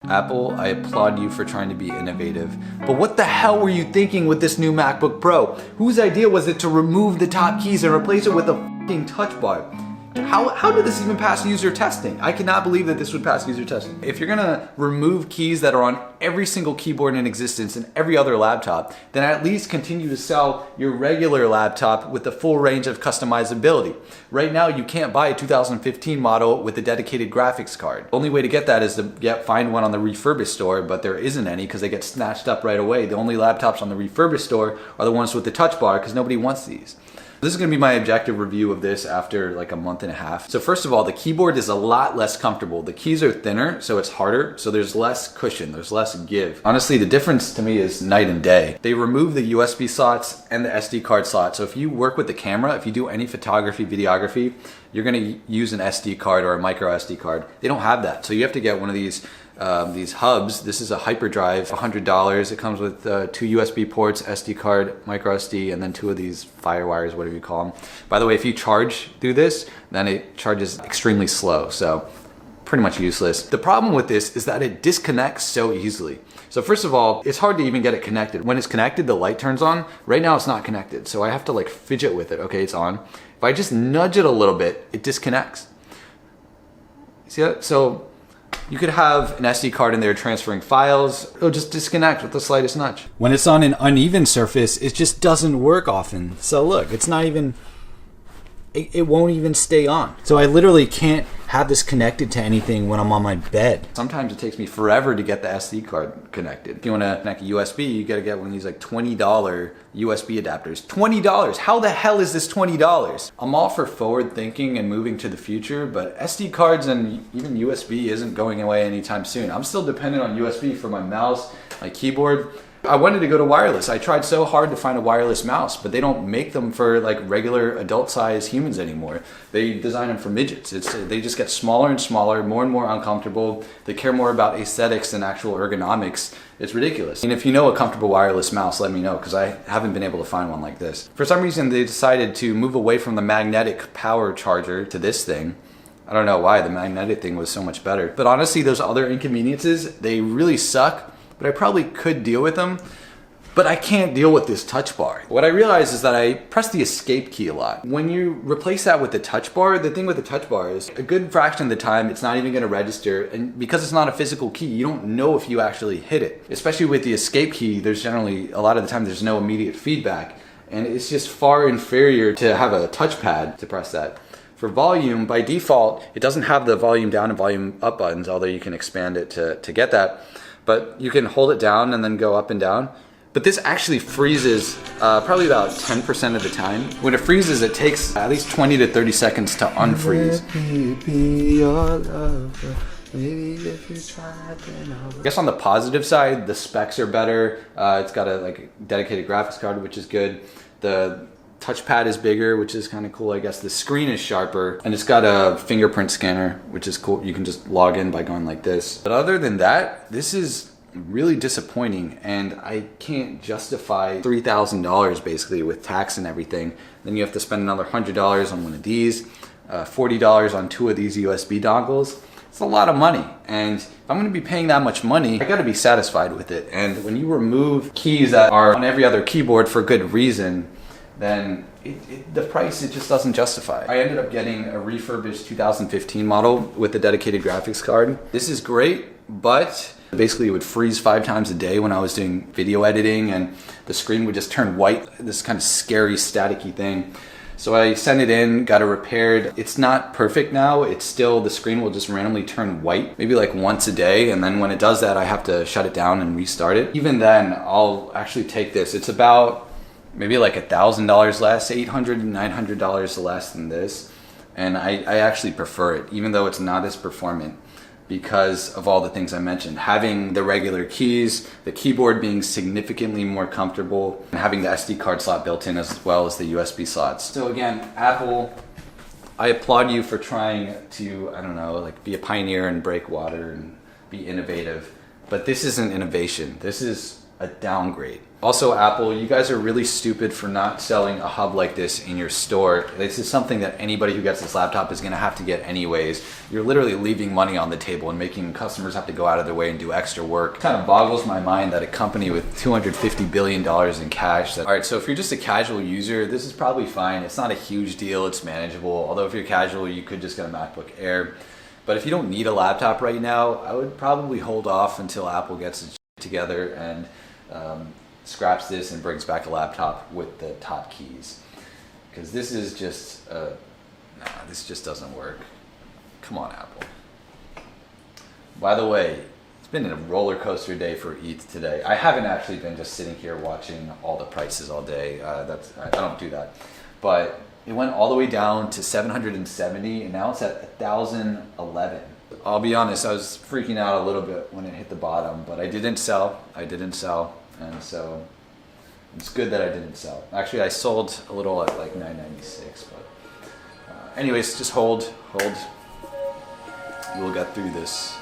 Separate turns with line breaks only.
Apple, I applaud you for trying to be innovative. But what the hell were you thinking with this new MacBook Pro? Whose idea was it to remove the top keys and replace it with a fucking touch bar? How did this even pass user testing? I cannot believe that this would pass user testing. If you're gonna remove keys that are on every single keyboard in existence and every other laptop, then at least continue to sell your regular laptop with the full range of customizability. Right now, you can't buy a 2015 model with a dedicated graphics card. The only way to get that is to find one on the refurbished store, but there isn't any because they get snatched up right away. The only laptops on the refurbished store are the ones with the touch bar because nobody wants these. This is going to be my objective review of this after like a month and a half. So first of all, the keyboard is a lot less comfortable. The keys are thinner, so it's harder. So there's less cushion, there's less give. Honestly, the difference to me is night and day. They remove the USB slots and the SD card slot. So if you work with the camera, if you do any photography, videography, you're going to use an SD card or a micro SD card. They don't have that. So you have to get one of these hubs. This is a hyperdrive, $100. It comes with 2 USB ports, SD card, micro SD, and then 2 of these firewires, whatever you call them. By the way, if you charge through this, then it charges extremely slow, so pretty much useless. The problem with this is that it disconnects so easily. So first of all, it's hard to even get it connected. When it's connected, the light turns on. Right now it's not connected, so I have to like fidget with it. Okay, it's on. If I just nudge it a little bit, it disconnects. See that? So you could have an SD card in there transferring files. It'll just disconnect with the slightest nudge. When it's on an uneven surface, it just doesn't work often. So look, it's not even, it won't even stay on. So I literally can't have this connected to anything when I'm on my bed. Sometimes it takes me forever to get the SD card connected. If you want to connect a USB, you got to get one of these like $20 USB adapters. $20! How the hell is this $20? I'm all for forward thinking and moving to the future, but SD cards and even USB isn't going away anytime soon. I'm still dependent on USB for my mouse, my keyboard. I wanted to go to wireless. I tried so hard to find a wireless mouse, but they don't make them for like regular adult size humans anymore. They design them for midgets. They just get smaller and smaller, more and more uncomfortable. They care more about aesthetics than actual ergonomics. It's ridiculous. And if you know a comfortable wireless mouse, let me know, because I haven't been able to find one like this. For some reason, they decided to move away from the magnetic power charger to this thing. I don't know why. The magnetic thing was so much better. But honestly, those other inconveniences, they really suck. But I probably could deal with them, but I can't deal with this touch bar. What I realized is that I press the escape key a lot. When you replace that with the touch bar, the thing with the touch bar is a good fraction of the time it's not even gonna register, and because it's not a physical key, you don't know if you actually hit it. Especially with the escape key, there's generally, a lot of the time there's no immediate feedback, and it's just far inferior to have a touchpad to press that. For volume, by default, it doesn't have the volume down and volume up buttons, although you can expand it to get that. But you can hold it down and then go up and down. But this actually freezes probably about 10% of the time. When it freezes, it takes at least 20 to 30 seconds to unfreeze. I guess on the positive side, the specs are better. It's got a dedicated graphics card, which is good. The touchpad is bigger, which is kind of cool, I guess. The screen is sharper, and it's got a fingerprint scanner, which is cool. You can just log in by going like this. But other than that, this is really disappointing, and I can't justify $3,000 basically with tax and everything. Then you have to spend another $100 on one of these, $40 on 2 of these USB dongles. It's a lot of money, and if I'm going to be paying that much money, I got to be satisfied with it. And when you remove keys that are on every other keyboard for good reason, then the price, it just doesn't justify. I ended up getting a refurbished 2015 model with a dedicated graphics card. This is great, but basically it would freeze 5 times a day when I was doing video editing, and the screen would just turn white, this kind of scary staticky thing. So I sent it in, got it repaired. It's not perfect now. It's still, the screen will just randomly turn white, maybe like once a day. And then when it does that, I have to shut it down and restart it. Even then, I'll actually take this. It's about maybe like $1,000 less, $800, $900 less than this. And I actually prefer it, even though it's not as performant, because of all the things I mentioned. Having the regular keys, the keyboard being significantly more comfortable, and having the SD card slot built in as well as the USB slots. So again, Apple, I applaud you for trying to, I don't know, like be a pioneer and break water and be innovative. But this isn't innovation. This is a downgrade. Also, Apple, you guys are really stupid for not selling a hub like this in your store. This is something that anybody who gets this laptop is gonna have to get anyways. You're literally leaving money on the table and making customers have to go out of their way and do extra work. It kind of boggles my mind that a company with $250 billion in cash all right, so if you're just a casual user, this is probably fine. It's not a huge deal, it's manageable. Although if you're casual, you could just get a MacBook Air. But if you don't need a laptop right now, I would probably hold off until Apple gets its shit together and scraps this and brings back a laptop with the top keys. Because this is just, this just doesn't work. Come on, Apple. By the way, it's been a roller coaster day for ETH today. I haven't actually been just sitting here watching all the prices all day. I don't do that. But it went all the way down to 770 and now it's at 1,011. I'll be honest, I was freaking out a little bit when it hit the bottom, but I didn't sell. And so it's good that I didn't sell. Actually, I sold a little at like 996, but anyways, just hold. We'll get through this.